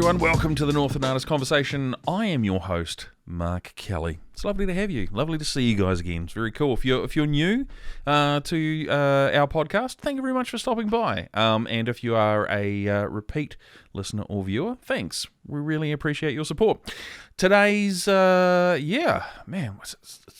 everyone. Welcome to the Northland Artists Conversation. I am your host, Mark Kelly. It's lovely to have you. Lovely to see you guys again. It's very cool. If you're new to our podcast, thank you very much for stopping by. And if you are a repeat listener or viewer, thanks. We really appreciate your support. Today's it's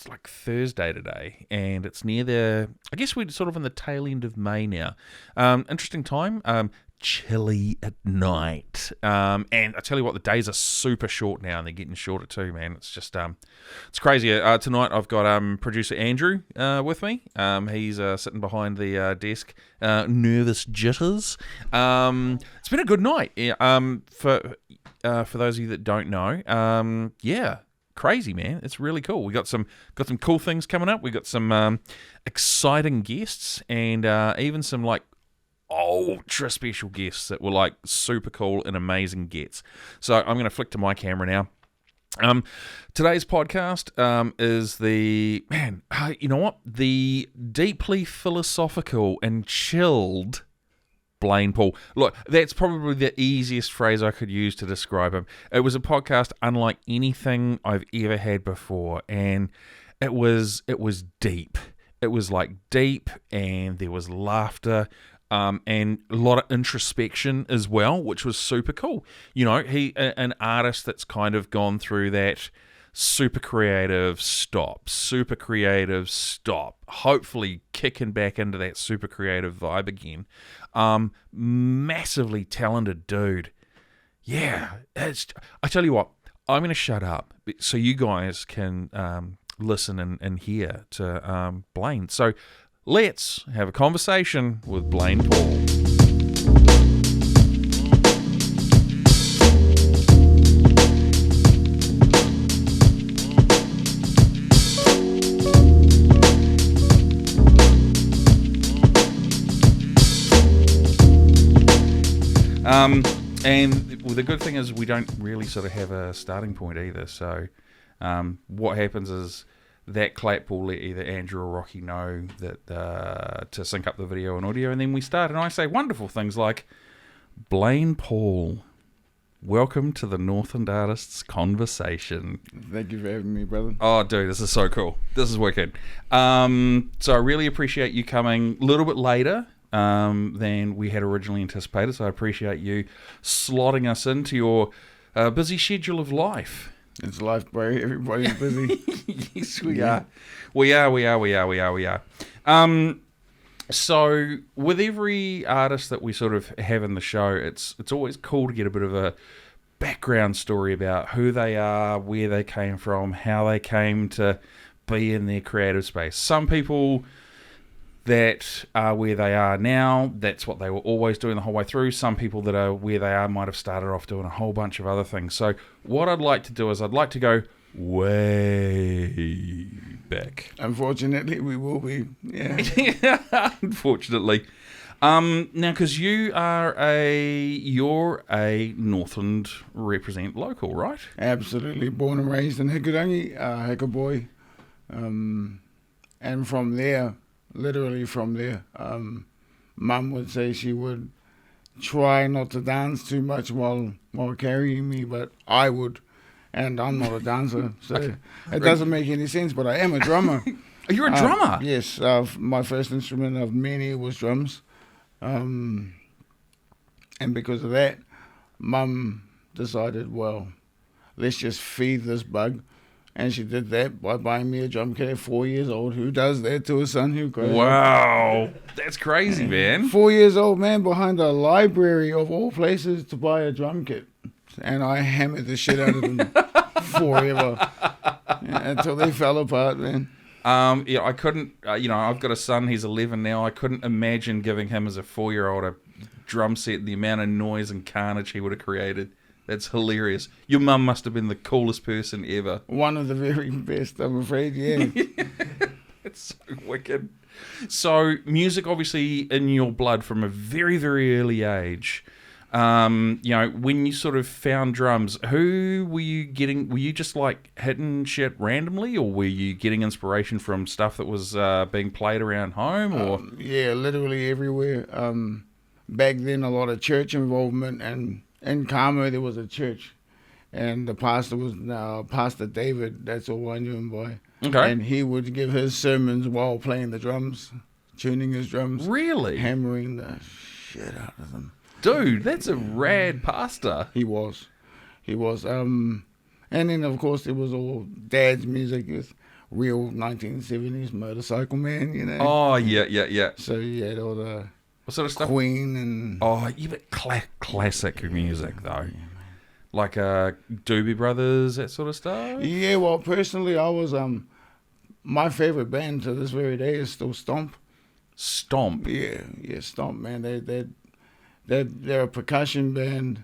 like Thursday today, and it's near I guess we're sort of in the tail end of May now. Interesting time. Chilly at night, and I tell you what, the days are super short now, and they're getting shorter too, man. It's just it's crazy. Tonight I've got producer Andrew with me. He's sitting behind the desk, nervous jitters. It's been a good night. For those of you that don't know, crazy, man. It's really cool. We got some cool things coming up. We got some exciting guests, and even some like ultra special guests that were like super cool and amazing gets. So I'm going to flick to my camera now. Today's podcast is the deeply philosophical and chilled Blayne Paul. Look, that's probably the easiest phrase I could use to describe him. It was a podcast unlike anything I've ever had before, and it was deep. It was like deep, and there was laughter. And a lot of introspection as well, which was super cool. You know, he an artist that's kind of gone through that super creative stop, hopefully kicking back into that super creative vibe again. Massively talented dude. Yeah, I tell you what, I'm going to shut up so you guys can listen and hear to Blayne. So let's have a conversation with Blayne Paul. And the good thing is we don't really sort of have a starting point either. So what happens is that clap will let either Andrew or Rocky know that to sync up the video and audio, and then we start, and I say wonderful things like, Blayne Paul, welcome to the Northland Artists Conversation. Thank you for having me, brother. Oh, dude, this is so cool. This is wicked. So I really appreciate you coming a little bit later than we had originally anticipated, so I appreciate you slotting us into your busy schedule of life. It's life, bro. Everybody's busy. Yes, we are. We are. So with every artist that we sort of have in the show, it's always cool to get a bit of a background story about who they are, where they came from, how they came to be in their creative space. Some people that are where they are now, that's what they were always doing the whole way through. Some people that are where they are might have started off doing a whole bunch of other things. So what I'd like to do is I'd like to go way back. Unfortunately, we will be. Yeah. Unfortunately. Now, because you're a Northland represent local, right? Absolutely. Born and raised in Hikurangi, Hika boy. And from there, literally from there, Mum would say she would try not to dance too much while carrying me, but I would, and I'm not a dancer, so it doesn't make any sense, but I am a drummer. You're a drummer? Yes, my first instrument of many was drums, and because of that, Mum decided, well, let's just feed this bug. And she did that by buying me a drum kit at 4 years old. Who does that to a son who grows up? Wow. That's crazy, man. 4 years old, man, behind a library of all places to buy a drum kit. And I hammered the shit out of them forever. Until they fell apart, man. I couldn't, I've got a son, he's 11 now. I couldn't imagine giving him as a 4-year-old a drum set, the amount of noise and carnage he would have created. That's hilarious. Your mum must have been the coolest person ever. One of the very best, I'm afraid, yeah. It's so wicked. So, music obviously in your blood from a very, very early age. When you sort of found drums, who were you getting? Were you just like hitting shit randomly, or were you getting inspiration from stuff that was being played around home? Or yeah, literally everywhere. Back then, a lot of church involvement and in Carmo there was a church, and the pastor was Pastor David. That's all I knew him by. Okay. And he would give his sermons while playing the drums, tuning his drums, Really? hammering the shit out of them. Dude, that's a rad pastor. He was. And then of course it was all Dad's music with real 1970s Motorcycle Man, you know. Oh, yeah. So he had all the What sort of stuff? Queen and Oh, yeah, but classic music, though. Like Doobie Brothers, that sort of stuff? yeah. Well, personally, I was my favorite band to this very day is still Stomp. Stomp. Yeah, Stomp, man. They're a percussion band.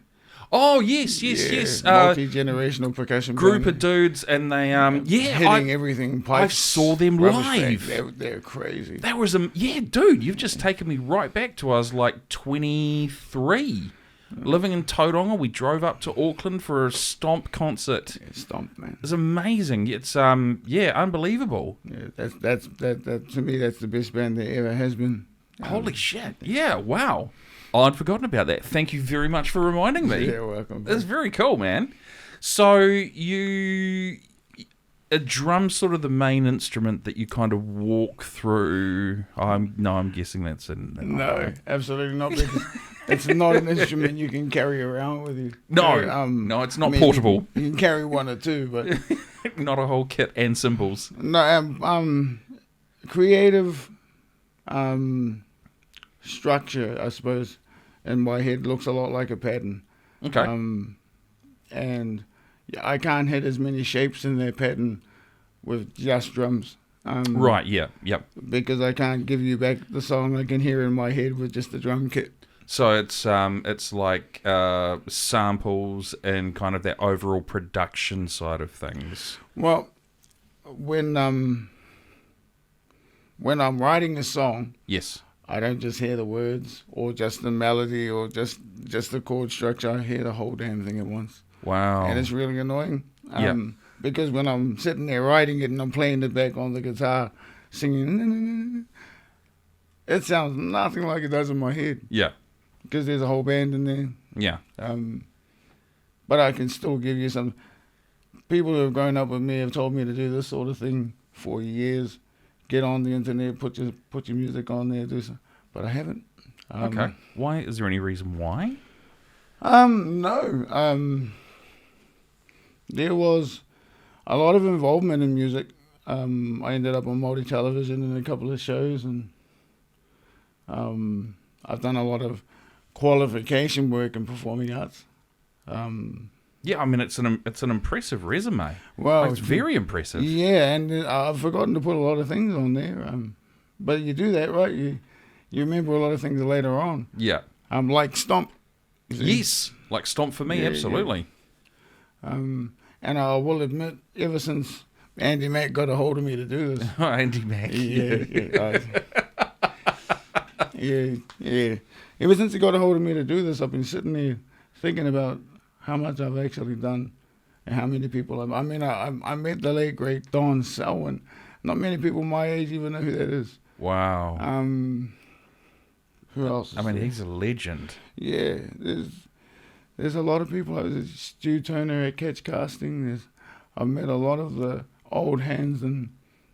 Oh, yes. Multi-generational percussion Group band. of dudes, and they, hitting everything. Pipes, I saw them rubber live. strings. They're crazy. That was dude, you've just taken me right back to I was like 23. Living in Tauranga, we drove up to Auckland for a Stomp concert. Yeah, Stomp, man. It's amazing. It's unbelievable. Yeah, that to me that's the best band there ever has been. Holy shit. Yeah, wow. I'd forgotten about that. Thank you very much for reminding me. You're welcome. That's very cool, man. So a drum's sort of the main instrument that you kind of walk through. I'm guessing that's No, absolutely not. Because it's not an instrument you can carry around with you. No, it's not portable. You can carry one or two, but not a whole kit and cymbals. no. Creative structure, I suppose, in my head looks a lot like a pattern. Okay. And I can't hit as many shapes in their pattern with just drums. Right, yeah, yep. Because I can't give you back the song I can hear in my head with just the drum kit. So it's like samples and kind of that overall production side of things. Well, when I'm writing a song, Yes. I don't just hear the words or just the melody or just the chord structure. I hear the whole damn thing at once. Wow. And it's really annoying. Yeah. Because when I'm sitting there writing it and I'm playing it back on the guitar, singing, it sounds nothing like it does in my head. Yeah. Because there's a whole band in there. Yeah. But I can still give you some. People who have grown up with me have told me to do this sort of thing for years. Get on the internet, put your music on there, do some. But I haven't. Okay. Why? Is there any reason why? No. There was a lot of involvement in music. I ended up on multi television in a couple of shows, and I've done a lot of qualification work in performing arts. Yeah, I mean it's an impressive resume. Well, It's very impressive. Yeah, and I've forgotten to put a lot of things on there. But you do that, right? You remember a lot of things later on. Yeah. Like Stomp. you see. Yes, like Stomp for me, Yeah, absolutely. And I will admit, ever since Andy Mack got a hold of me to do this, Andy Mack. yeah. Ever since he got a hold of me to do this, I've been sitting there thinking about how much I've actually done and how many people I met the late great Don Selwyn. Not many people my age even know who that is. Wow. Who else? I mean, he's a legend. Yeah, there's a lot of people. I was at Stu Turner at Catch Casting. I've met a lot of the old hands in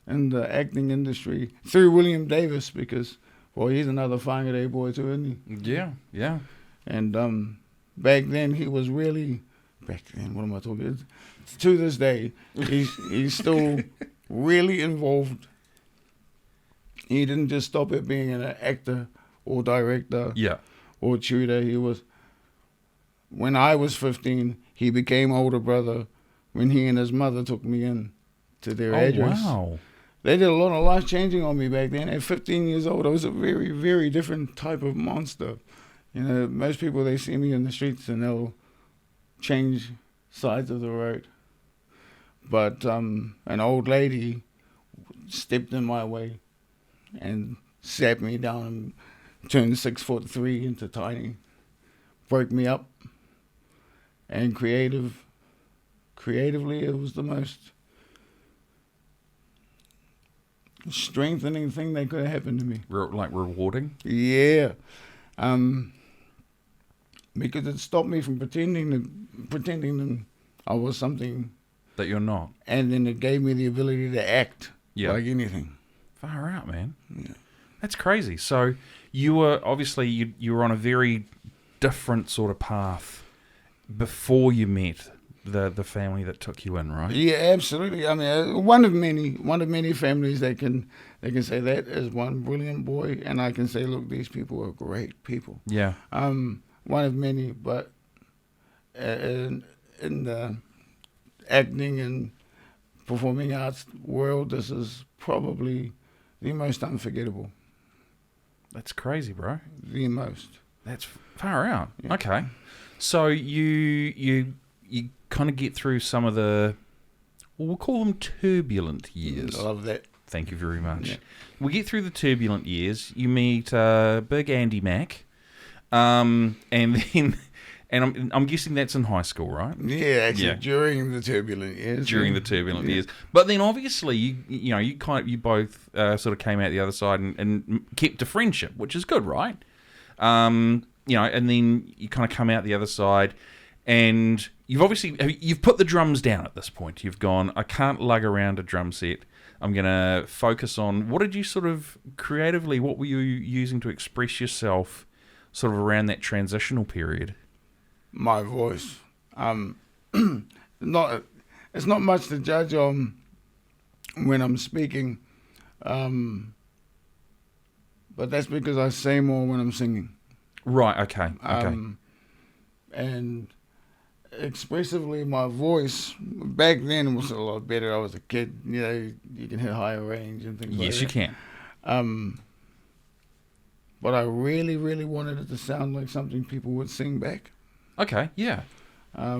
the acting industry through William Davis because, well, he's another Whangarei boy too, isn't he? Yeah. And back then he was really. Back then, what am I talking about? To this day, he's still really involved. He didn't just stop at being an actor or director. Yeah. Or tutor. He was. When I was 15, he became older brother when he and his mother took me in to their address. Wow. They did a lot of life changing on me back then. At 15 years old, I was a very, very different type of monster. You know, most people, they see me in the streets and they'll change sides of the road. But an old lady stepped in my way and sat me down and turned 6'3" into tiny, broke me up. And creatively, it was the most strengthening thing that could have happened to me. Like rewarding? Yeah. because it stopped me from pretending I was something, That you're not. and then it gave me the ability to act Yeah. like anything. Far out, man. Yeah. That's crazy. So you were obviously you were on a very different sort of path before you met the family that took you in, right? Yeah, absolutely. I mean, one of many families that can say that is one brilliant boy, and I can say, look, these people are great people. Yeah. One of many, but in the acting and performing arts world, this is probably the most unforgettable. That's crazy, bro. The most. That's far out. Yeah. Okay. So you kind of get through some of the, well, we'll call them turbulent years. I love that. Thank you very much. Yeah. We get through the turbulent years. You meet Big Andy Mack, and then, and I'm guessing that's in high school, right? Yeah, actually, Yeah. during the turbulent years. During the turbulent years, but then obviously you both sort of came out the other side and kept a friendship, which is good, right? And then you kind of come out the other side, and you've put the drums down at this point. You've gone, I can't lug around a drum set. I'm going to focus on, what did you sort of creatively, what were you using to express yourself sort of around that transitional period? My voice. It's not much to judge on when I'm speaking, but that's because I say more when I'm singing. Right, okay. And expressively, my voice back then was a lot better. I was a kid, you can hit higher range and things like that. Yes, you can. But I really, really wanted it to sound like something people would sing back. Okay, yeah. I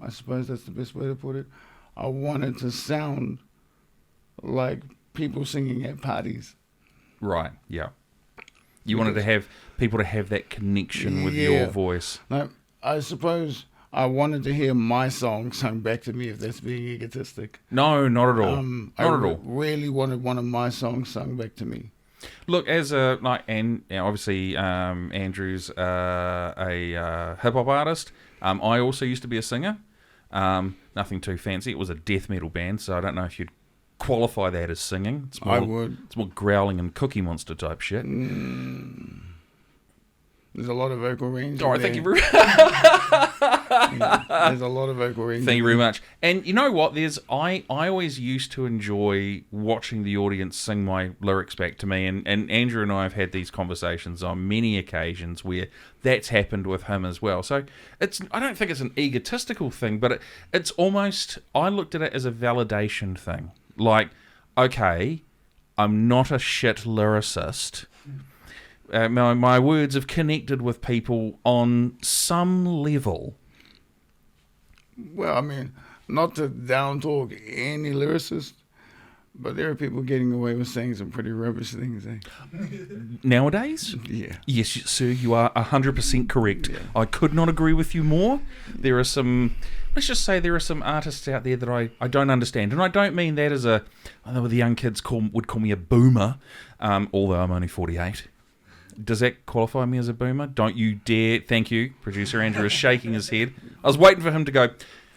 suppose that's the best way to put it. I wanted to sound like people singing at parties. Right, yeah. You wanted to have people to have that connection with your voice. No, I suppose I wanted to hear my song sung back to me, if that's being egotistic. No, not at all. Really wanted one of my songs sung back to me. Look, as obviously Andrew's a hip hop artist. I also used to be a singer. Nothing too fancy. It was a death metal band, so I don't know if you'd qualify that as singing. It's more, I would. It's more growling and Cookie Monster type shit. There's a lot of vocal range. All right, thank you very much. There's a lot of vocal range. Thank you very much. And you know what? I always used to enjoy watching the audience sing my lyrics back to me, and Andrew and I have had these conversations on many occasions where that's happened with him as well. So I don't think it's an egotistical thing, but it's almost, I looked at it as a validation thing. Like, okay, I'm not a shit lyricist. My words have connected with people on some level. Well, I mean, not to down talk any lyricist, but there are people getting away with saying some pretty rubbish things. Nowadays? Yeah. Yes, sir, you are 100% correct. Yeah. I could not agree with you more. There are some, let's just say there are some artists out there that I don't understand. And I don't mean that as I know the young kids would call me a boomer, although I'm only 48. Does that qualify me as a boomer? Don't you dare. Thank you. Producer Andrew is shaking his head. I was waiting for him to go,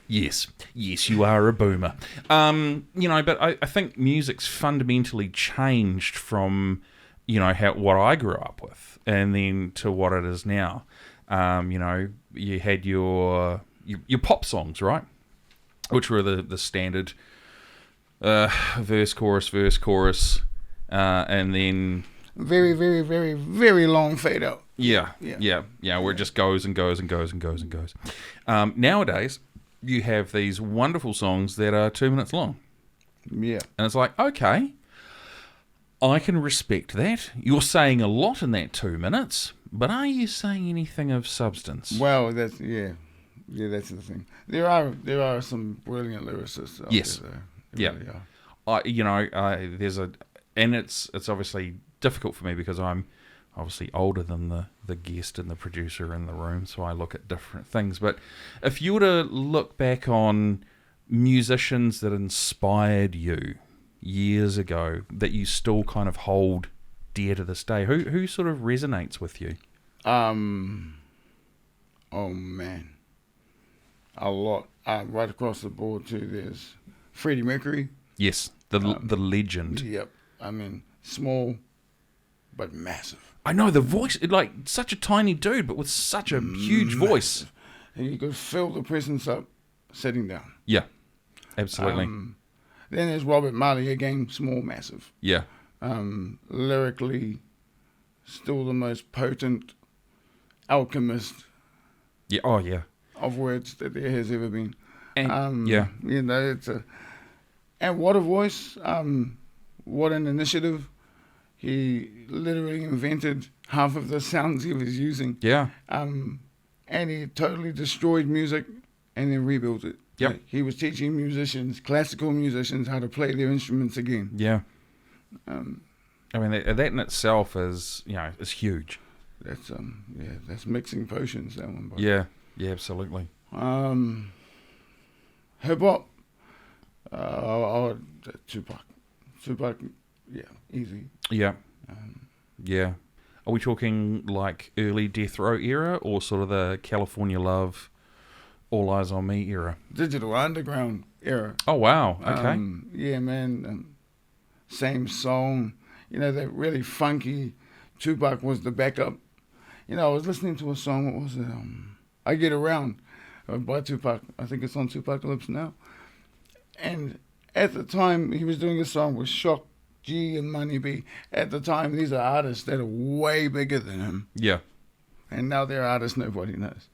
yes, you are a boomer. But I think music's fundamentally changed from, what I grew up with and then to what it is now. You had your pop songs, right? Which were the standard verse, chorus, and then... Very, very, very, very long fade out. Yeah, where it just goes and goes and goes and goes and goes. Nowadays, you have these wonderful songs that are 2 minutes long. Yeah. And it's like, okay, I can respect that. You're saying a lot in that 2 minutes, but are you saying anything of substance? Well, that's the thing. There are some brilliant lyricists out there. And it's obviously difficult for me because I'm obviously older than the guest and the producer in the room, so I look at different things. But if you were to look back on musicians that inspired you years ago that you still kind of hold dear to this day, who sort of resonates with you? Oh man, a lot. Right across the board too. There's Freddie Mercury. Yes, the legend. Yep. I mean, small but massive. I know the voice, like such a tiny dude, but with such a huge voice. And you could fill the presence up sitting down. Yeah, absolutely. Then there's Robert Marley again, small, massive. Yeah, Lyrically, still the most potent alchemist yeah. Oh, yeah. of words that there has ever been. And, yeah, You know, and what a voice, what an initiative. He literally invented half of the sounds he was using. yeah, And he totally destroyed music and then rebuilt it. Yep. Like, he was teaching musicians, classical musicians, how to play their instruments again. yeah. I mean, that in itself is, is huge. That's that's mixing potions, that one. Buddy. Yeah, yeah, absolutely. Hip hop, Tupac, yeah, easy. Yeah, yeah. Are we talking like early Death Row era or sort of the California Love, All Eyes on Me era? Digital Underground era. Oh, wow. Okay. Yeah, man. Same song. You know, that really funky. Tupac was the backup. You know, I was listening to a song. What was it? I Get Around by Tupac. I think it's on Tupacalypse now. And at the time, he was doing a song with Shock G and Money B. At the time, these are artists that are way bigger than him. Yeah. And now they're artists nobody knows.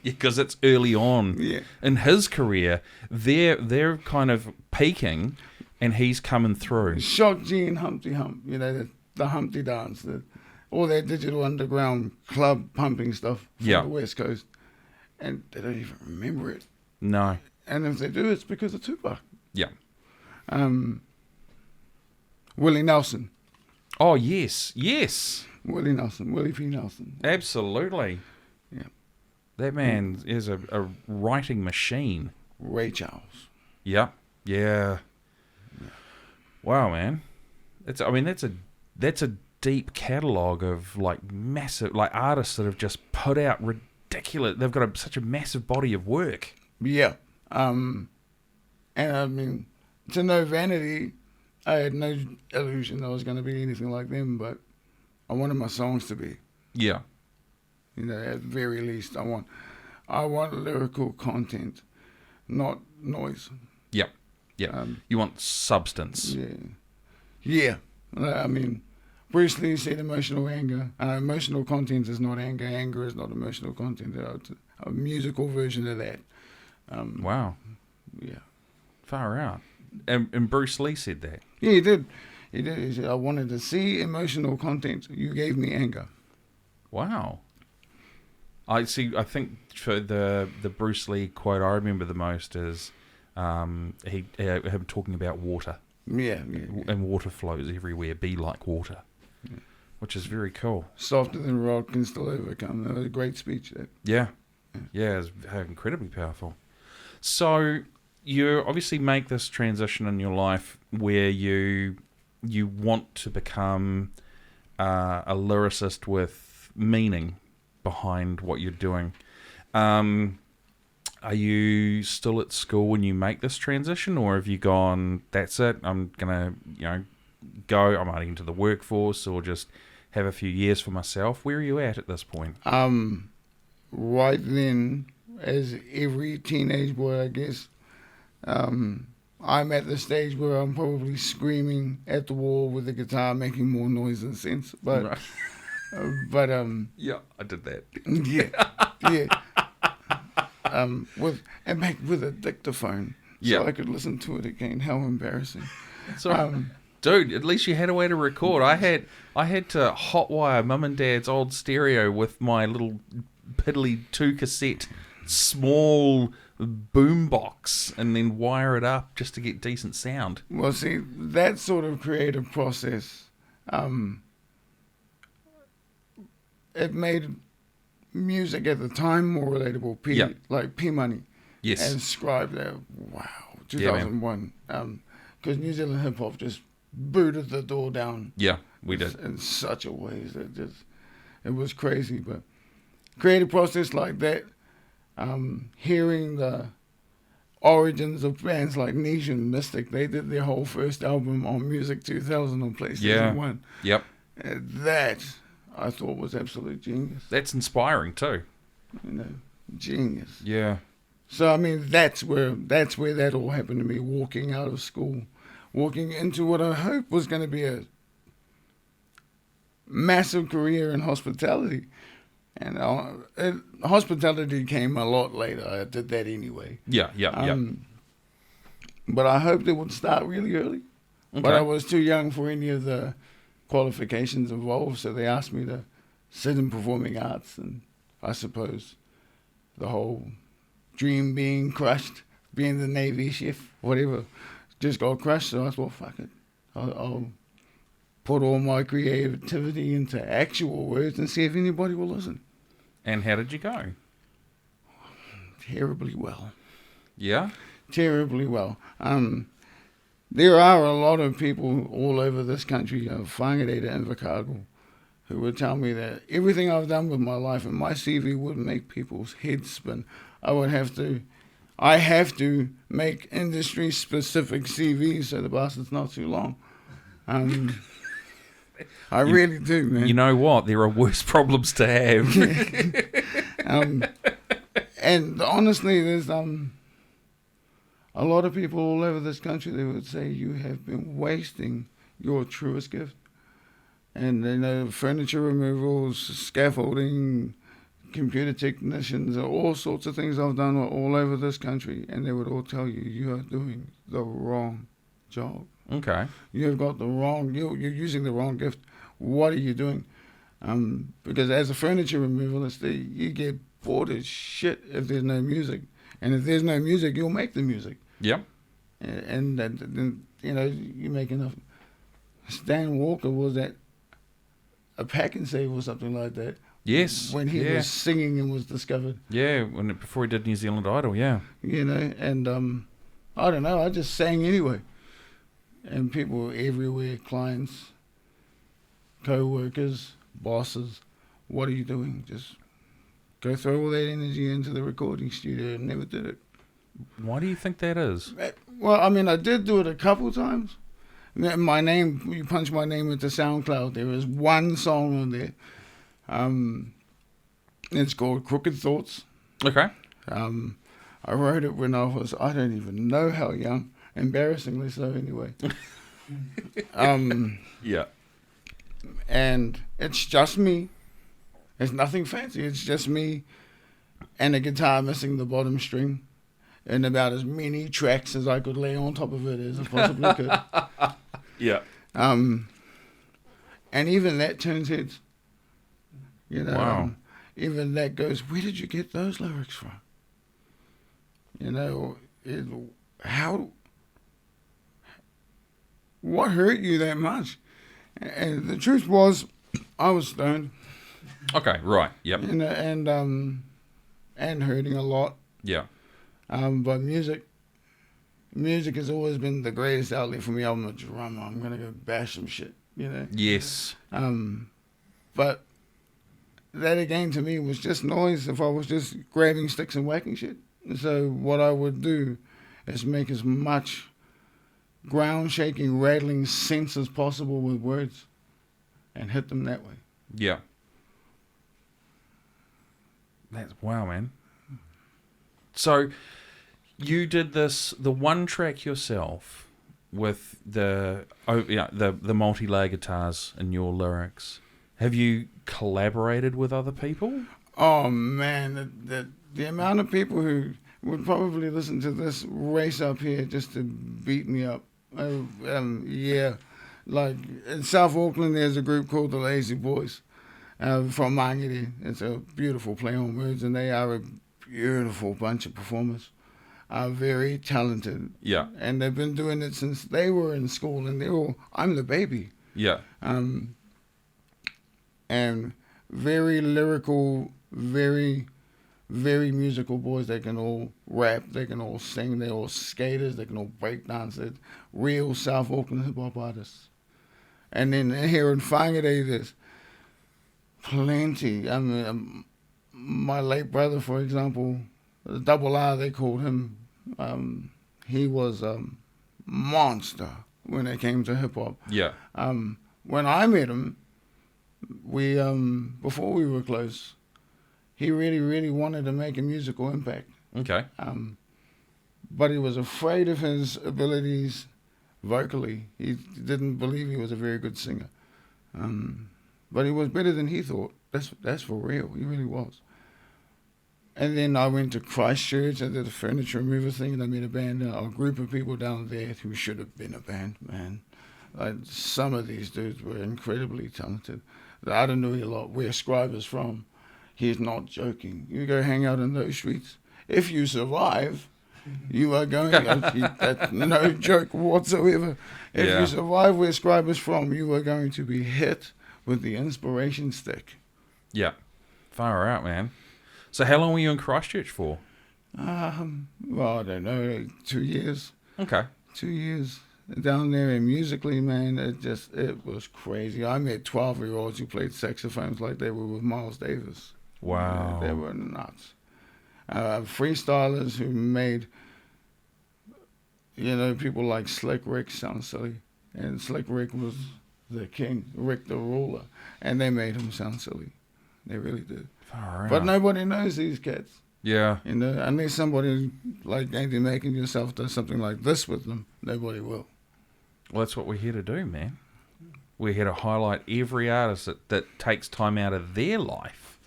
Because it's early on in his career. They're kind of peaking, and he's coming through. Shock G and Humpty Hump, you know, the Humpty Dance, all that digital underground club pumping stuff from the West Coast. And they don't even remember it. No. And if they do, it's because of Tupac. Yeah. Willie Nelson. Oh, yes. Yes. Willie Nelson. Willie P. Nelson. Absolutely. Yeah. That man is a writing machine. Ray Charles. Yeah. Yeah. Wow, man. That's a deep catalogue of like massive like artists that have just put out ridiculous. They've got such a massive body of work. Yeah. And I mean, to no vanity, I had no illusion I was going to be anything like them, but I wanted my songs to be. Yeah. You know, at the very least, I want lyrical content, not noise. Yeah. Yeah. You want substance. Yeah. Yeah. I mean, Bruce Lee said emotional anger. Emotional content is not anger. Anger is not emotional content. It's a musical version of that. Wow. Yeah. Far out. And Bruce Lee said that. Yeah, he did. He did. He said, I wanted to see emotional content. You gave me anger. Wow. I see. I think for the Bruce Lee quote I remember the most is him talking about water. Yeah. And water flows everywhere. Be like water. Yeah. Which is very cool. Softer than rock can still overcome. That was a great speech. Yeah. Yeah, it's incredibly powerful. So you obviously make this transition in your life where you want to become a lyricist with meaning behind what you're doing. Are you still at school when you make this transition, or have you gone, that's it, I'm going to go, I'm either into the workforce or just have a few years for myself? Where are you at this point? Right then, as every teenage boy, I guess, I'm at the stage where I'm probably screaming at the wall with the guitar, making more noise than sense. But, Right. Yeah, I did that. Yeah. With a dictaphone, so I could listen to it again. How embarrassing! So, dude, at least you had a way to record. I had to hotwire mum and dad's old stereo with my little piddly 2 cassette small boom box, and then wire it up just to get decent sound. Well, see, that sort of creative process, it made music at the time more relatable. Like P Money. Yes. And Scribe there. Wow. 2001. Because New Zealand hip hop just booted the door down. Yeah, we did. In such a way that it was crazy. But creative process like that, hearing the origins of bands like Niche and Mystic. They did their whole first album on Music 2000 on PlayStation 1. Yep. That I thought was absolute genius. That's inspiring too. Genius. Yeah. So I mean, that's where that all happened to me. Walking out of school, walking into what I hope was going to be a massive career in hospitality. And hospitality came a lot later. I did that anyway. Yeah. But I hoped it would start really early. Okay. But I was too young for any of the qualifications involved, so they asked me to sit in performing arts. And I suppose the whole dream being crushed, being the Navy chef, whatever, just got crushed. So I thought, fuck it. I'll put all my creativity into actual words and see if anybody will listen. And how did you go? Terribly well. Yeah? Terribly well. There are a lot of people all over this country, whangarei and Invercargill, who would tell me that everything I've done with my life and my CV would make people's heads spin. I have to make industry-specific CVs so the bastard's not too long. I really do, man. You know what? There are worse problems to have. And honestly, there's a lot of people all over this country that would say you have been wasting your truest gift. And furniture removals, scaffolding, computer technicians, all sorts of things I've done all over this country, and they would all tell you, you are doing the wrong job. Okay. You're using the wrong gift. What are you doing? Because as a furniture removalist, you get bored as shit if there's no music. And if there's no music, you'll make the music. Yep. And then, you make enough. Stan Walker was at a Pack and Save or something like that. Yes. When he was singing and was discovered. Yeah, before he did New Zealand Idol, yeah. And I don't know, I just sang anyway. And people everywhere, clients, co-workers, bosses, what are you doing? Just go throw all that energy into the recording studio and never did it. Why do you think that is? Well, I mean, I did do it a couple times. My name, you punch my name into SoundCloud, there is one song on there. It's called Crooked Thoughts. Okay. I wrote it when I don't even know how young. Embarrassingly so, anyway. Yeah. And it's just me. It's nothing fancy. It's just me and a guitar missing the bottom string and about as many tracks as I could lay on top of it as I possibly could. Yeah. And even that turns heads. Wow. Even that goes, where did you get those lyrics from? What hurt you that much? And the truth was, I was stoned. Okay, right, yep. And hurting a lot. Yeah. But music has always been the greatest outlet for me. I'm a drummer. I'm going to go bash some shit, Yes. But that again to me was just noise if I was just grabbing sticks and whacking shit. So what I would do is make as much ground-shaking, rattling sense as possible with words and hit them that way. Yeah. Wow, man. So you did the one track yourself with the multi-layer guitars in your lyrics. Have you collaborated with other people? Oh the amount of people who would probably listen to this race up here just to beat me up. Yeah, like in South Auckland, there's a group called the Lazy Boys from Mangere. It's a beautiful play on words, and they are a beautiful bunch of performers. Very talented. Yeah. And they've been doing it since they were in school, and I'm the baby. Yeah. And very lyrical, very, very musical boys. They can all rap, they can all sing, they're all skaters, they can all break dance. They're real South Auckland hip-hop artists. And then here in Whangarei, there's plenty. I mean, my late brother, for example, the Double R, they called him. He was a monster when it came to hip hop. Yeah. When I met him, we before we were close, he really wanted to make a musical impact. Okay. But he was afraid of his abilities vocally. He didn't believe he was a very good singer. But he was better than he thought. That's for real. He really was. And then I went to Christchurch. I did a furniture removal thing, and I met a group of people down there who should have been a band, man. Like, some of these dudes were incredibly talented. I don't know a lot where Scribe is from. He's not joking. You go hang out in those streets. If you survive, you are going. That's no joke whatsoever. If you survive where Scribe is from, you are going to be hit with the inspiration stick. Yeah. Far out, man. So how long were you in Christchurch for? Well, I don't know, 2 years. Okay. 2 years down there, and musically, man, it was crazy. I met 12-year-olds who played saxophones like they were with Miles Davis. Wow. They were nuts. Freestylers who made, people like Slick Rick sound silly. And Slick Rick was the king, Rick the ruler. And they made him sound silly. They really did. Far out. But nobody knows these cats. Yeah. Unless somebody like Andy Making Yourself does something like this with them, nobody will. Well, that's what we're here to do, man. We're here to highlight every artist that takes time out of their life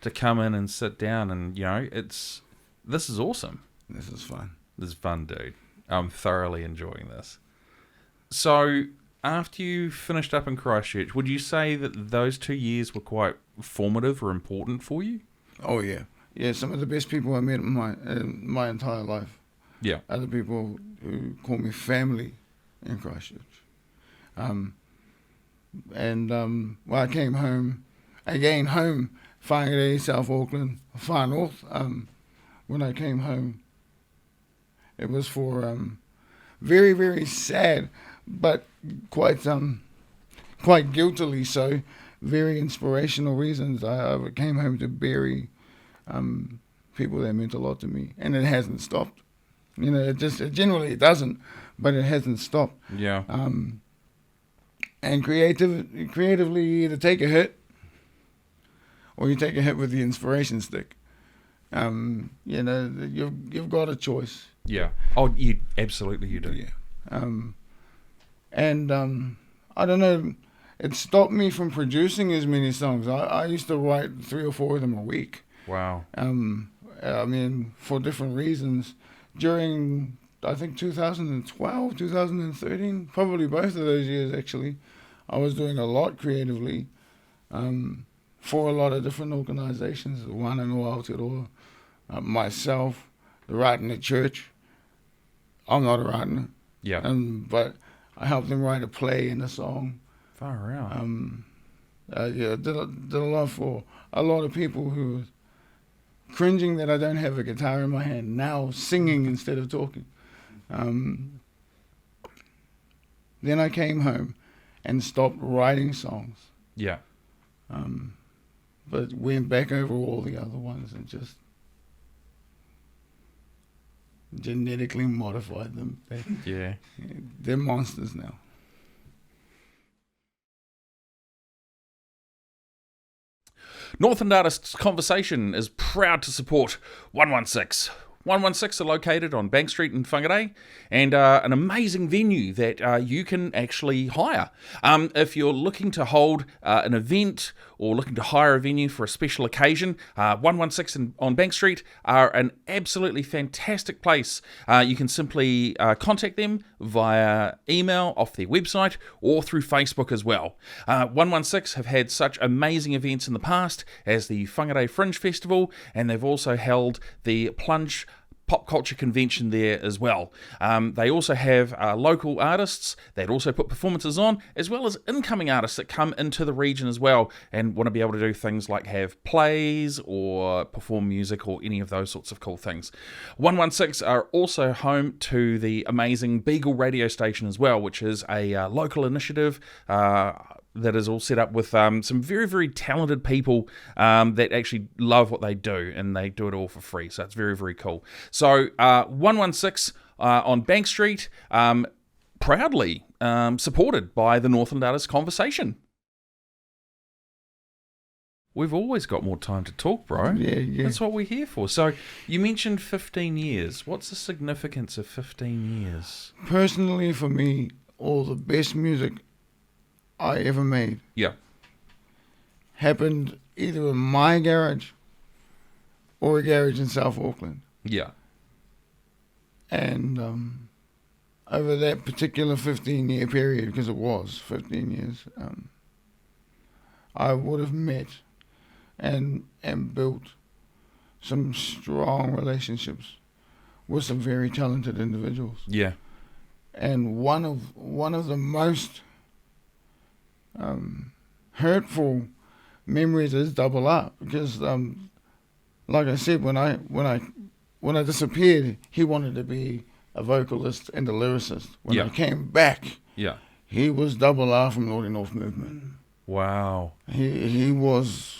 to come in and sit down, and this is awesome. This is fun. This is fun, dude. I'm thoroughly enjoying this. So, after you finished up in Christchurch, would you say that those 2 years were quite formative or important for you? Oh yeah, yeah. Some of the best people I met in my entire life. Yeah. Are the people who call me family in Christchurch. Well, I came home, again home, Whangarei, South Auckland, Far North. When I came home, it was for very, very sad, but quite guiltily so, very inspirational reasons. I came home to bury people that meant a lot to me, and it hasn't stopped. It generally doesn't, but it hasn't stopped. Yeah. And creatively, you either take a hit, or you take a hit with the inspiration stick. You've got a choice. Yeah. Oh, you absolutely you do. Yeah. I don't know. It stopped me from producing as many songs. I used to write 3 or 4 of them a week. Wow. For different reasons. During, I think, 2012, 2013, probably both of those years, actually, I was doing a lot creatively for a lot of different organizations, the One and All Aotearoa, myself, the Writing Church. I'm not a writer. Yeah. But I helped them write a play and a song. Far out. Did a lot for a lot of people who were cringing that I don't have a guitar in my hand, now singing instead of talking. Then I came home and stopped writing songs. Yeah. But went back over all the other ones and just genetically modified them. Yeah. They're monsters now. Northland Artists Conversation is proud to support 116. 116 are located on Bank Street in Whangarei, and an amazing venue that you can actually hire. If you're looking to hold an event or looking to hire a venue for a special occasion, 116 on Bank Street are an absolutely fantastic place. You can simply contact them via email off their website or through Facebook as well. 116 have had such amazing events in the past as the Whangarei Fringe Festival, and they've also held the Plunge Pop Culture Convention there as well. They also have local artists that also put performances on, as well as incoming artists that come into the region as well and want to be able to do things like have plays or perform music or any of those sorts of cool things. 116 are also home to the amazing Beagle radio station as well, which is a local initiative that is all set up with some very, very talented people that actually love what they do, and they do it all for free. So it's very, very cool. So 116 on Bank Street, proudly supported by the Northland Artists Conversation. We've always got more time to talk, bro. Yeah. That's what we're here for. So you mentioned 15 years. What's the significance of 15 years? Personally, for me, all the best music I ever made happened either in my garage or a garage in South Auckland. Yeah. And over that particular 15-year period, because it was 15 years, I would have met and built some strong relationships with some very talented individuals. Yeah. And one of the most hurtful memories is Double R, because like I said, when I disappeared, he wanted to be a vocalist and a lyricist. When I came back, he was Double R from Naughty North Movement. Wow. He was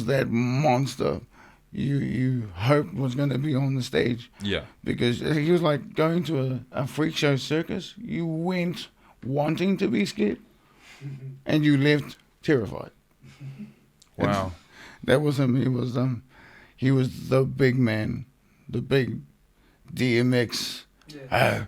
that monster you hoped was going to be on the stage. Yeah. Because he was like going to a freak show circus. You went wanting to be scared, and you left terrified. Wow. That was him. He was the big man, the big DMX. Shit. Yeah.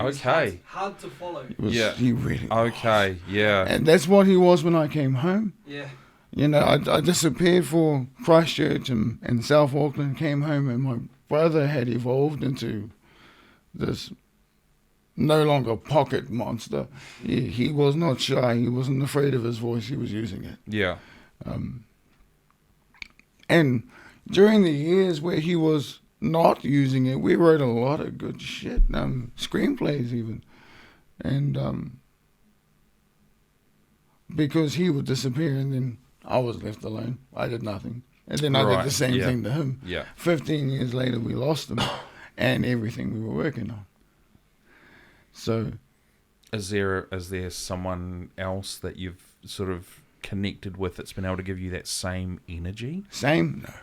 Okay. Hard to follow. He really Okay. Yeah. And that's what he was when I came home. Yeah. You know, I disappeared for Christchurch and South Auckland, came home, and my brother had evolved into this no longer pocket monster. He was not shy. He wasn't afraid of his voice. He was using it. Yeah. And during the years where he was not using it, we wrote a lot of good shit, screenplays even. And because he would disappear, and then I was left alone. I did nothing. And then I did the same thing to him. Yeah. 15 years later, we lost him and everything we were working on. So, Is there someone else that you've sort of connected with that's been able to give you that same energy? same? No.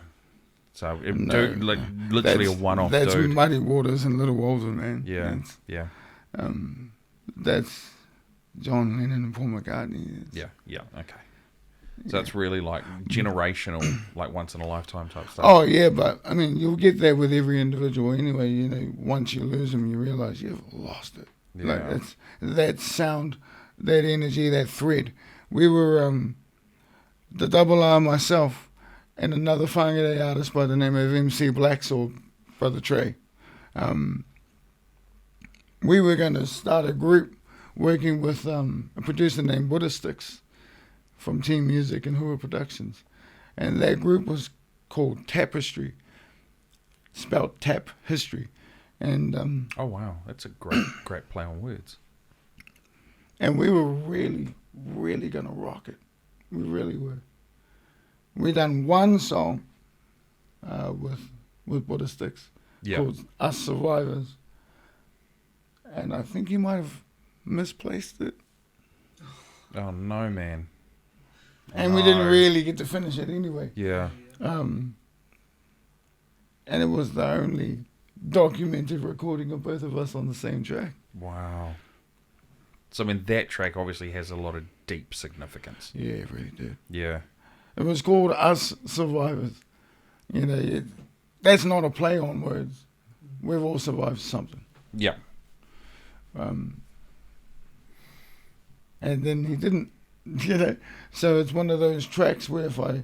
So literally a one-off That's dude. Muddy Waters and Little Walter, man. Yeah. That's John Lennon and Paul McCartney. Yeah. Okay. So it's really like generational, like once in a lifetime type stuff. Oh yeah, but I mean, you'll get that with every individual anyway. You know, once you lose them, you realize you've lost it. Yeah. Like it's that sound, that energy, that thread. We were the Double R, myself, and another Whangarei artist by the name of MC Blacks, or Brother Trey. We were going to start a group working with a producer named Buddha Sticks from Team Music and Hua Productions. And that group was called Tapestry, spelled Tap History. And oh, wow. That's a great play on words. And we were really, really going to rock it. We really were. We done one song with Buddha Sticks called Us Survivors. And I think he might have misplaced it. Oh, no, man. And we didn't really get to finish it anyway. Yeah. And it was the only documented recording of both of us on the same track. Wow. So, I mean, that track obviously has a lot of deep significance. Yeah, it really did. Yeah. It was called Us Survivors. You know, that's not a play on words. We've all survived something. Yeah. And then he didn't, you know. So it's one of those tracks where if I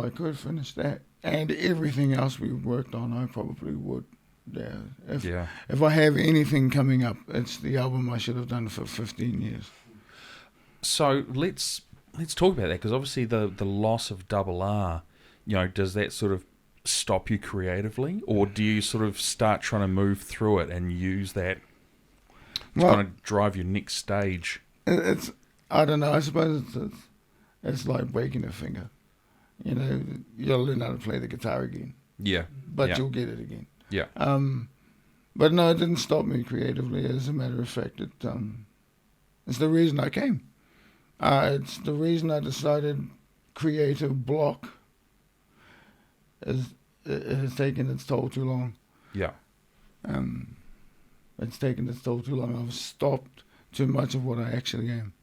could finish that and everything else we worked on, I probably would. Yeah. If I have anything coming up, it's the album I should have done for 15 years. So let's talk about that, because obviously the loss of Double R, you know, does that sort of stop you creatively, or do you sort of start trying to move through it and use that to kind of drive your next stage? It's I don't know. I suppose it's like breaking a finger. You know, you'll learn how to play the guitar again. Yeah. But you'll get it again. Yeah. But no, it didn't stop me creatively. As a matter of fact, It's the reason I came. It's the reason I decided creative block it has taken its toll too long. Yeah. It's taken its toll too long. I've stopped too much of what I actually am.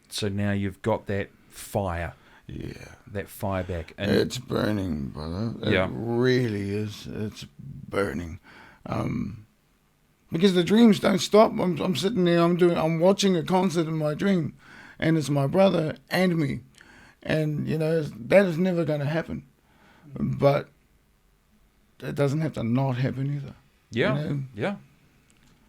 So now you've got that fire. Yeah. That fire back. And It's burning, brother. It really is. It's burning. Because the dreams don't stop. I'm sitting there, I'm watching a concert in my dream, and it's my brother and me. And, that is never going to happen. But it doesn't have to not happen either. Yeah, yeah.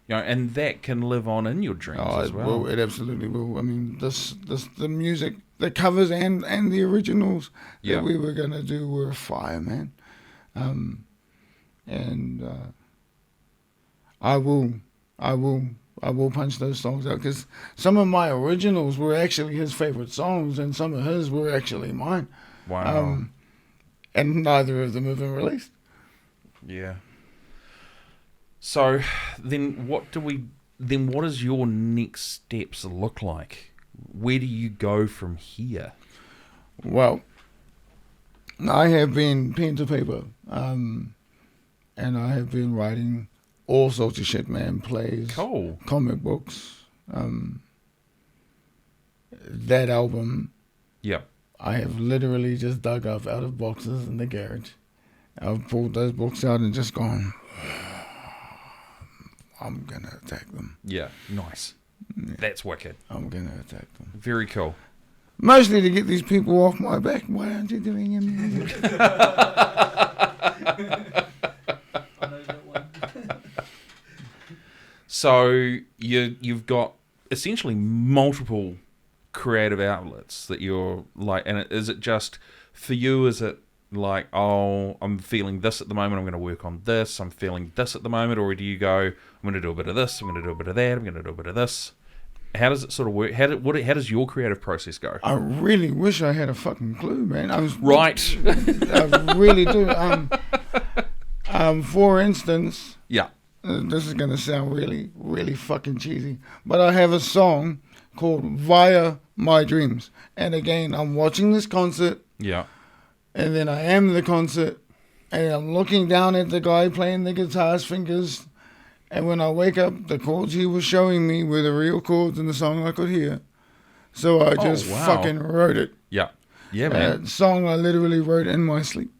And that can live on in your dreams as well. It absolutely will. I mean, the music, the covers and the originals that we were going to do were fire, man. I will punch those songs out, because some of my originals were actually his favorite songs, and some of his were actually mine. Wow. And neither of them have been released. Yeah. So then what does your next steps look like? Where do you go from here? Well, I have been pen to paper, and I have been writing all sorts of shit, man. Plays, cool, comic books. That album, I have literally just dug up out of boxes in the garage. I've pulled those books out and just gone, I'm going to attack them. Yeah, nice. Yeah. That's wicked. I'm going to attack them. Very cool. Mostly to get these people off my back. Why aren't you doing your music? So you've got essentially multiple creative outlets that you're like, and is it just for you? Is it like, oh, I'm feeling this at the moment, I'm going to work on this, I'm feeling this at the moment, or do you go, I'm going to do a bit of this, I'm going to do a bit of that, I'm going to do a bit of this? How does it sort of work? How does your creative process go? I really wish I had a fucking clue, man. I really do. For instance, this is going to sound really, really fucking cheesy, but I have a song called Via My Dreams. And again, I'm watching this concert. Yeah. And then I am the concert. And I'm looking down at the guy playing the guitar's fingers. And when I wake up, the chords he was showing me were the real chords in the song I could hear. So I just fucking wrote it. Yeah. Yeah, man. That song I literally wrote in my sleep.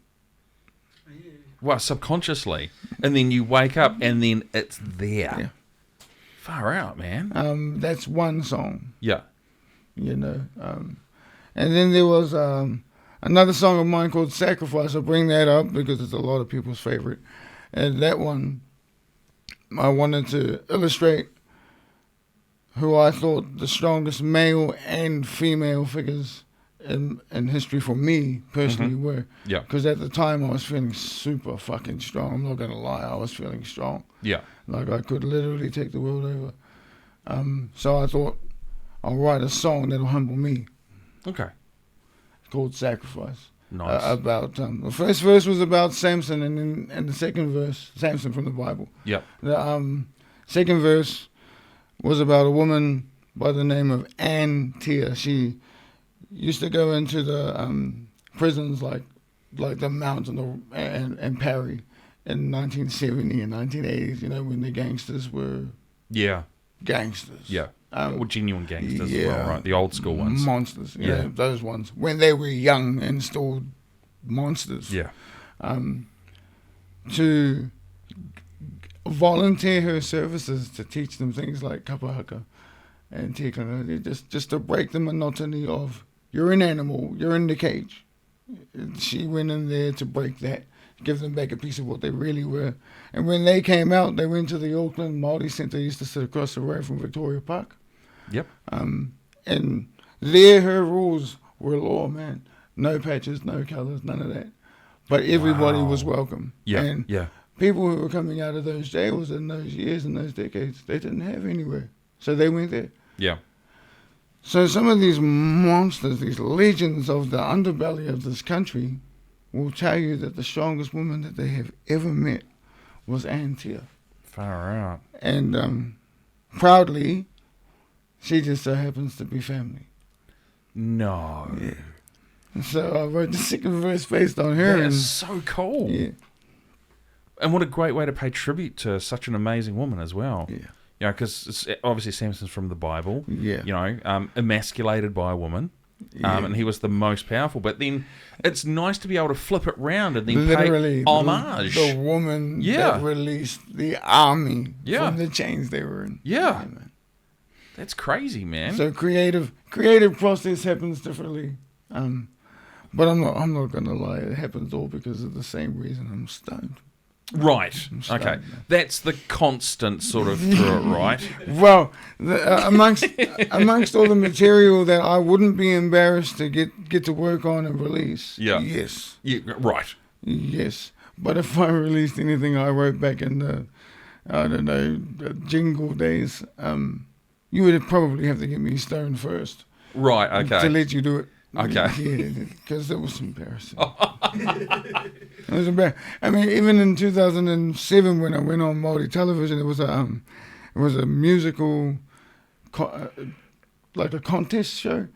Well, subconsciously. And then you wake up and then it's there. Yeah. Far out, man. That's one song. Yeah. And then there was another song of mine called Sacrifice. I bring that up because it's a lot of people's favorite. And that one, I wanted to illustrate who I thought the strongest male and female figures in history for me personally were. Yeah. Because at the time I was feeling super fucking strong. I'm not going to lie, I was feeling strong. Yeah. Like I could literally take the world over. So I thought, I'll write a song that'll humble me. Okay. It's called Sacrifice. Nice. About the first verse was about Samson, and the second verse, Samson from the Bible. Yep. The second verse was about a woman by the name of Ann Tier. She used to go into the prisons like the Mountain and Parry in 1970 and 1980s. When the gangsters were gangsters. Yeah. Genuine gangsters as well, right? The old school ones. Monsters. Yeah, those ones. When they were young and still monsters. Yeah. To volunteer her services to teach them things like kapahaka and tikana, just to break the monotony of, you're an animal, you're in the cage. She went in there to break that, give them back a piece of what they really were. And when they came out, they went to the Auckland Māori Centre, used to sit across the road from Victoria Park. Yep. And there her rules were law, man. No patches, no colours, none of that. But everybody was welcome. Yeah, and people who were coming out of those jails in those years and those decades, they didn't have anywhere. So they went there. Yeah. So some of these monsters, these legends of the underbelly of this country will tell you that the strongest woman that they have ever met was Ann Tier. Far out. And proudly, She just so happens to be family. No. Yeah. And so I wrote the second verse based on her. That and is so cool. Yeah. And what a great way to pay tribute to such an amazing woman as well. Yeah. You know, because obviously Samson's from the Bible. Yeah. You know, emasculated by a woman. Yeah. And he was the most powerful. But then it's nice to be able to flip it round and then Literally, pay homage. The woman Yeah. that released the army Yeah. from the chains they were in. Yeah. Man. That's crazy, man. So creative process happens differently. But I'm not gonna lie, it happens all because of the same reason. I'm stoned. Right. stoned, Okay. man. That's the constant sort of through it, right? Well, amongst all the material that I wouldn't be embarrassed to get to work on and release. Yeah. Yes. Yeah, right. Yes. But if I released anything I wrote back in the, I don't know, the jingle days, you would probably have to get me stoned first. Right, okay. To let you do it. Okay. Yeah, because it was embarrassing. It was embarrassing. I mean, even in 2007 when I went on Māori television, it was a musical, like a contest show.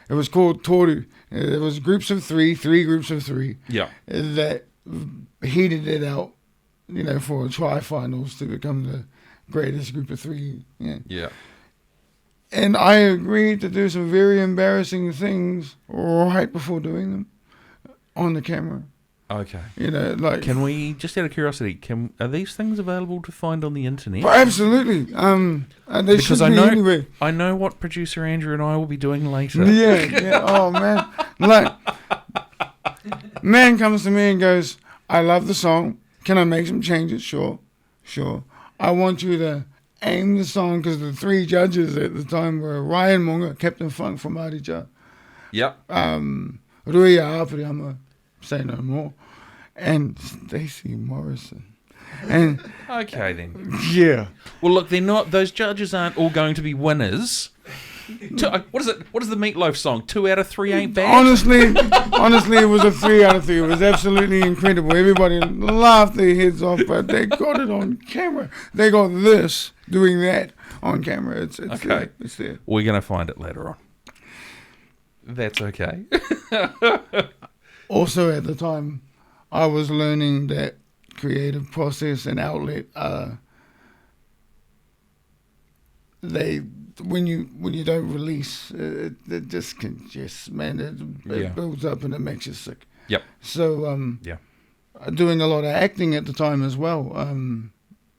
It was called Toru. It was three groups of three. Yeah. That heated it out, you know, for tri-finals to become the greatest group of three. Yeah. Yeah. And I agreed to do some very embarrassing things right before doing them on the camera. Okay. You know, like... Can we, just out of curiosity, are these things available to find on the internet? Absolutely. They should be anyway. I know what producer Andrew and I will be doing later. Yeah. Oh, man. Like, man comes to me and goes, I love the song. Can I make some changes? Sure. I want you to aim the song, because the three judges at the time were Ryan Munga, Captain Funk from Arija. Yep. Rui Aapiri, say no more, and Stacey Morrison. And Okay, then. yeah. Well, look, those judges aren't all going to be winners. What is it? What is the Meatloaf song? 2 out of 3 ain't bad? Honestly, it was a 3 out of 3. It was absolutely incredible. Everybody laughed their heads off, but they got it on camera. They got this doing that on camera. It's Okay. there. It's there. We're going to find it later on. That's okay. Also, at the time, I was learning that creative process and outlet. When you don't release, it just congests, man. It builds up and it makes you sick. Yep. So Yeah. doing a lot of acting at the time as well.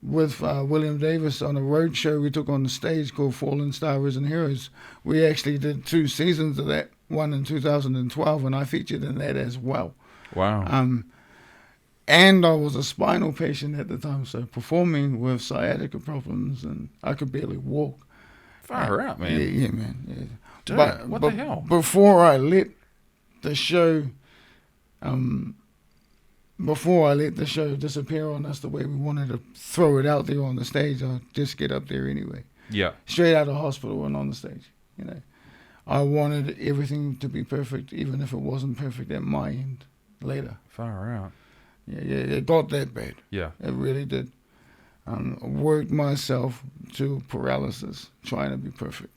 With William Davis on a road show we took on the stage called Fallen Star Risen Heroes. We actually did 2 seasons of that, one in 2012, and I featured in that as well. Wow. And I was a spinal patient at the time, so performing with sciatica problems, and I could barely walk. Far out, man. Yeah, man. Yeah. Dude, what the hell? Before I let the show disappear on us the way we wanted to throw it out there on the stage, I'd just get up there anyway. Yeah. Straight out of hospital and on the stage, you know. I wanted everything to be perfect, even if it wasn't perfect at my end later. Far out. Yeah, it got that bad. Yeah. It really did. Worked myself to paralysis, trying to be perfect.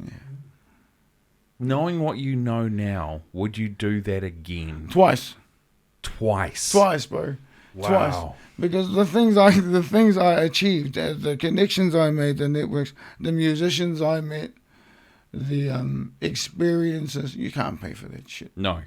Yeah. Knowing what you know now, would you do that again? Twice, bro. Wow. Twice. Because the things I achieved, the connections I made, the networks, the musicians I met, the experiences, you can't pay for that shit. No,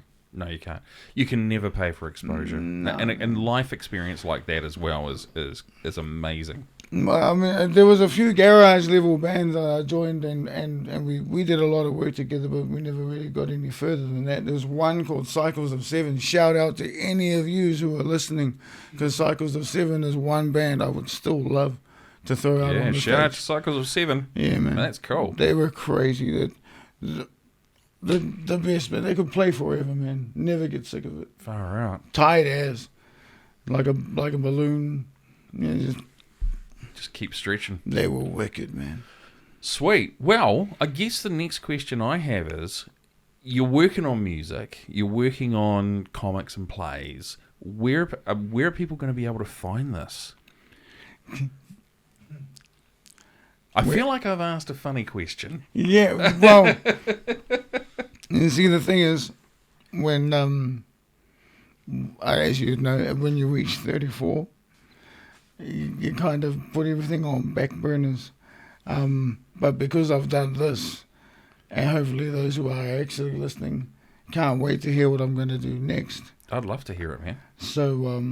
you can't. You can never pay for exposure. No. And life experience like that as well is amazing. I mean, there was a few garage level bands I joined, and we did a lot of work together, but we never really got any further than that. There was one called Cycles of Seven. Shout out to any of you who are listening, because Cycles of Seven is one band I would still love to throw out on the stage. Shout out to Cycles of Seven. Yeah, man. That's cool. They were crazy. The best, man. They could play forever, man. Never get sick of it. Far out. Tight as, like a balloon. Yeah, Just keep stretching. they were wicked, man. Sweet. Well, I guess the next question I have is, you're working on music, you're working on comics and plays. Where are people going to be able to find this? I feel like I've asked a funny question. Yeah, well, you see, the thing is, when as you know, when you reach 34, you kind of put everything on back burners. But because I've done this, and hopefully those who are actually listening can't wait to hear what I'm going to do next. I'd love to hear it, man. So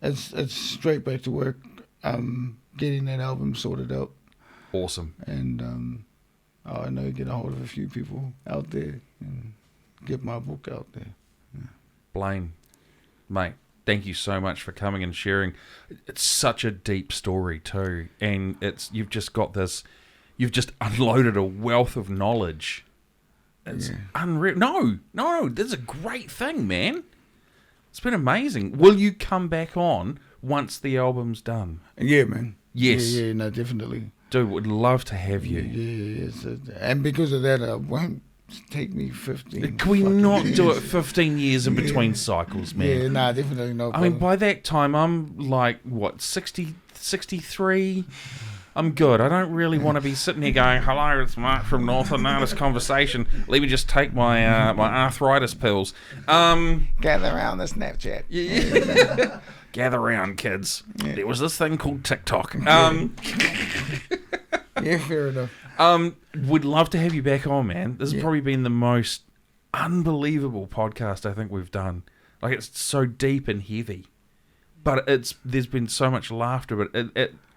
it's straight back to work, getting that album sorted out. Awesome. And I know get a hold of a few people out there and get my book out there. Yeah. Blayne, mate, thank you so much for coming and sharing. It's such a deep story too, and you've just unloaded a wealth of knowledge. It's unreal. No, this is a great thing, man. It's been amazing. Will you come back on once the album's done? Yeah, man. Yes. Yeah, no, definitely. Dude, would love to have you. Yeah. And because of that, it won't take me 15. Can we not years. do it 15 years in between cycles, man? Yeah, nah, definitely not. I mean, by that time, I'm like, 63? I'm good. I don't really want to be sitting here going, hello, it's Mark from Northland Artists Conversation. Let me just take my my arthritis pills. Gather around the Snapchat. Yeah. Gather around, kids. Yeah. There was this thing called TikTok. Yeah, fair enough. Would love to have you back on, man. This has probably been the most unbelievable podcast I think we've done. Like, it's so deep and heavy. But there's been so much laughter, but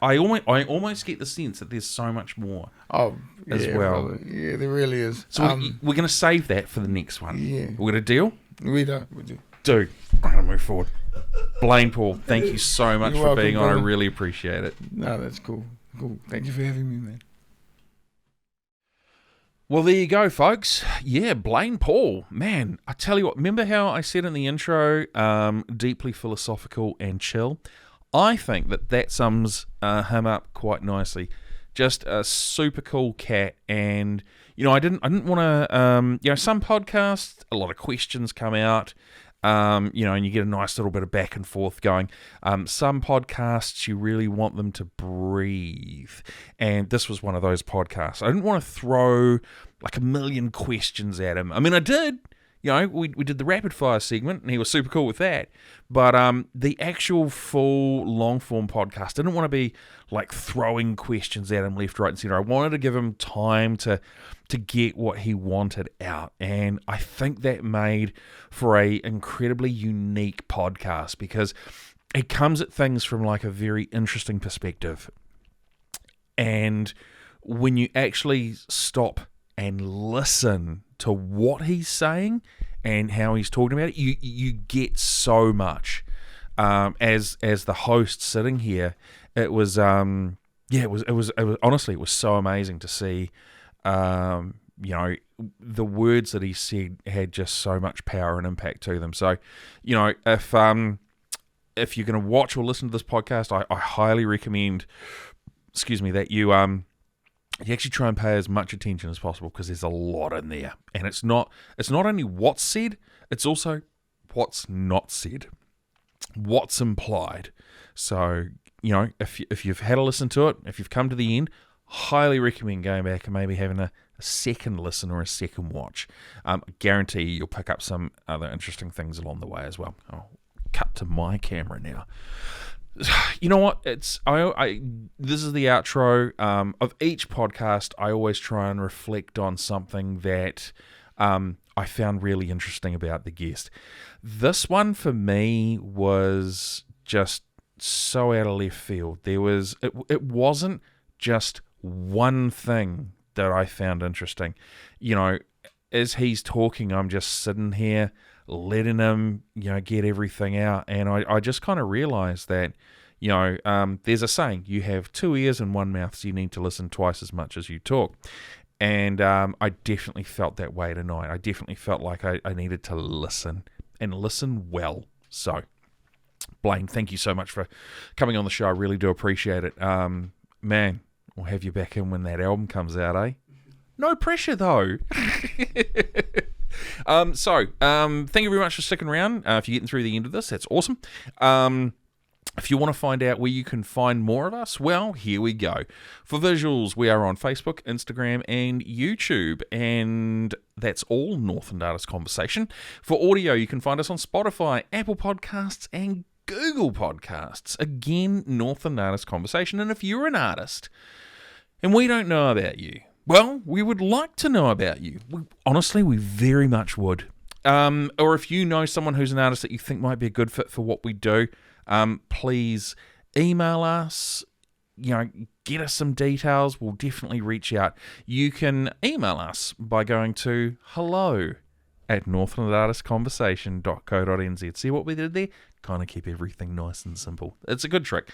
I almost get the sense that there's so much more as well. Brother. Yeah, there really is. So we're going to save that for the next one. Yeah. We're going to deal? We do. Dude, I'm going to move forward. Blayne Paul, thank you so much for being on. I really appreciate it. No, that's cool. Thank you for having me, man. Well, there you go, folks. Yeah, Blayne Paul. Man, I tell you what, remember how I said in the intro, deeply philosophical and chill? I think that sums him up quite nicely. Just a super cool cat. And, I didn't want to, some podcasts, a lot of questions come out, and you get a nice little bit of back and forth going. Some podcasts, you really want them to breathe. And this was one of those podcasts. I didn't want to throw like a million questions at him. I mean, I did. We did the rapid fire segment, and he was super cool with that. But the actual full long form podcast, I didn't want to be like throwing questions at him left, right, and center. I wanted to give him time to get what he wanted out, and I think that made for a incredibly unique podcast because it comes at things from like a very interesting perspective. And when you actually stop and listen to what he's saying and how he's talking about it, you get so much. As the host sitting here, it was honestly, it was so amazing to see. The words that he said had just so much power and impact to them. So, if you're going to watch or listen to this podcast, I highly recommend, that you actually try and pay as much attention as possible because there's a lot in there, and it's not only what's said, it's also what's not said, what's implied. So, if you've had a listen to it, if you've come to the end, highly recommend going back and maybe having a second listen or a second watch. I guarantee you'll pick up some other interesting things along the way as well. I'll cut to my camera now. You know what? This is the outro of each podcast. I always try and reflect on something that I found really interesting about the guest. This one for me was just so out of left field. It wasn't just one thing that I found interesting. As he's talking, I'm just sitting here letting him, get everything out. And I just kind of realized that, there's a saying, you have 2 ears and 1 mouth, so you need to listen twice as much as you talk. And I definitely felt that way tonight. I definitely felt like I needed to listen and listen well. So, Blayne, thank you so much for coming on the show. I really do appreciate it. Man, we'll have you back in when that album comes out, eh? No pressure, though. Thank you very much for sticking around. If you're getting through the end of this, that's awesome. If you want to find out where you can find more of us, well, here we go. For visuals, we are on Facebook, Instagram, and YouTube, and that's all Northland Artists Conversation. For audio, you can find us on Spotify, Apple Podcasts, and Google Podcasts. Again, Northland Artists Conversation. And if you're an artist and we don't know about you, well, we would like to know about you. Honestly, we very much would. Or if you know someone who's an artist that you think might be a good fit for what we do, please email us, get us some details. We'll definitely reach out. You can email us by going to hello@northlandartistsconversation.co.nz. See what we did there? Kind of keep everything nice and simple. It's a good trick.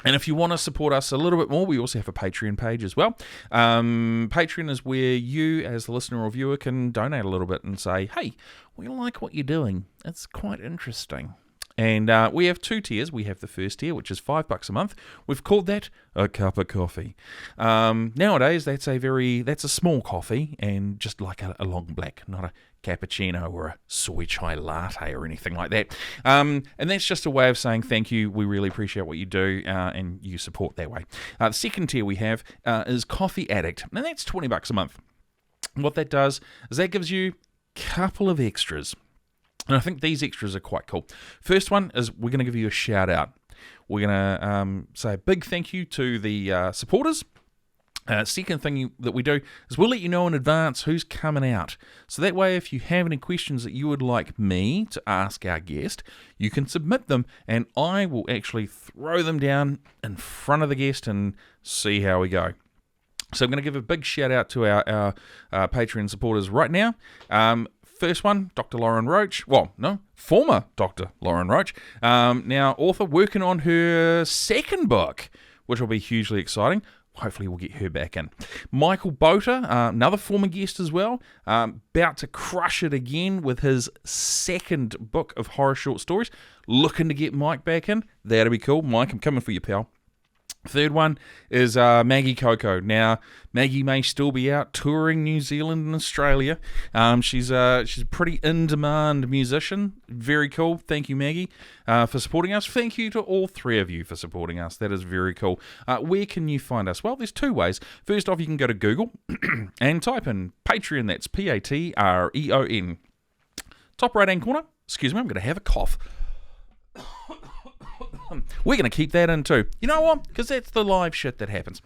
And if you want to support us a little bit more, we also have a Patreon page as well. Patreon is where you, as the listener or viewer, can donate a little bit and say, hey, we like what you're doing. It's quite interesting. And we have two tiers. We have the first tier, which is $5 a month. We've called that a cup of coffee. Nowadays, that's a small coffee, and just like a long black, not a cappuccino or a soy chai latte or anything like that. And that's just a way of saying thank you. We really appreciate what you do, and you support that way. The second tier we have is Coffee Addict, and that's $20 a month. What that does is that gives you a couple of extras. And I think these extras are quite cool. First one is we're going to give you a shout out. We're going to say a big thank you to the supporters. Second thing that we do is we'll let you know in advance who's coming out. So that way, if you have any questions that you would like me to ask our guest, you can submit them and I will actually throw them down in front of the guest and see how we go. So I'm going to give a big shout out to our Patreon supporters right now. First one, Dr. Lauren Roach. Former Dr. Lauren Roach. Now author, working on her second book, which will be hugely exciting. Hopefully we'll get her back in. Michael Boter, another former guest as well, about to crush it again with his second book of horror short stories. Looking to get Mike back in. That'll be cool. Mike, I'm coming for you, pal. Third one is Maggie Coco. Now, Maggie may still be out touring New Zealand and Australia. She's a pretty in-demand musician. Very cool. Thank you, Maggie, for supporting us. Thank you to all three of you for supporting us. That is very cool. Where can you find us? Well, there's two ways. First off, you can go to Google and type in Patreon. That's Patreon. Top right-hand corner. Excuse me, I'm going to have a cough. We're going to keep that in too. You know what? Because that's the live shit that happens.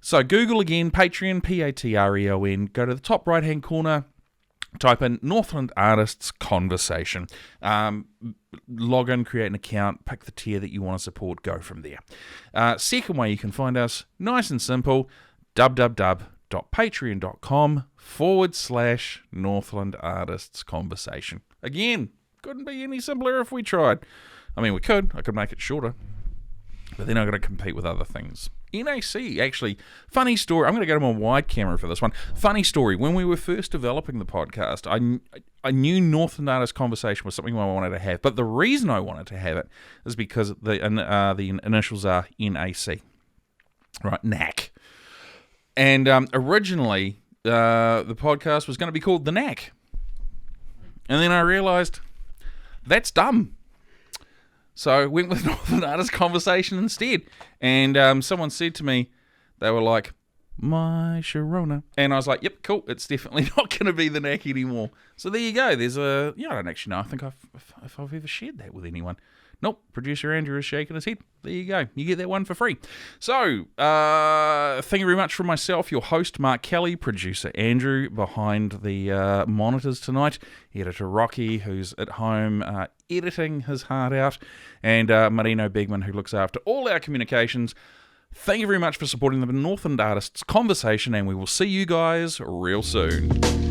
So Google again, Patreon, Patreon. Go to the top right-hand corner, type in Northland Artists Conversation. Log in, create an account, pick the tier that you want to support, go from there. Second way you can find us, nice and simple, www.patreon.com/Northland Artists Conversation. Again, couldn't be any simpler if we tried. I mean, I could make it shorter, but then I've got to compete with other things. NAC, actually, funny story. I'm going to go to my wide camera for this one. Funny story. When we were first developing the podcast, I knew Northland Artists Conversation was something I wanted to have, but the reason I wanted to have it is because the initials are NAC, right? NAC. And originally, the podcast was going to be called The Knack. And then I realized that's dumb. So I went with Northland Artists Conversation instead. And someone said to me, they were like, my Sharona. And I was like, yep, cool. It's definitely not going to be The Knack anymore. So there you go. There's I don't actually know. I think if I've ever shared that with anyone. Nope. Producer Andrew is shaking his head. There you go. You get that one for free. So, thank you very much from myself, your host, Mark Kelly, producer Andrew, behind the monitors tonight, editor Rocky, who's at home editing his heart out, and Marino Begman, who looks after all our communications. Thank you very much for supporting the Northland Artists Conversation, and we will see you guys real soon.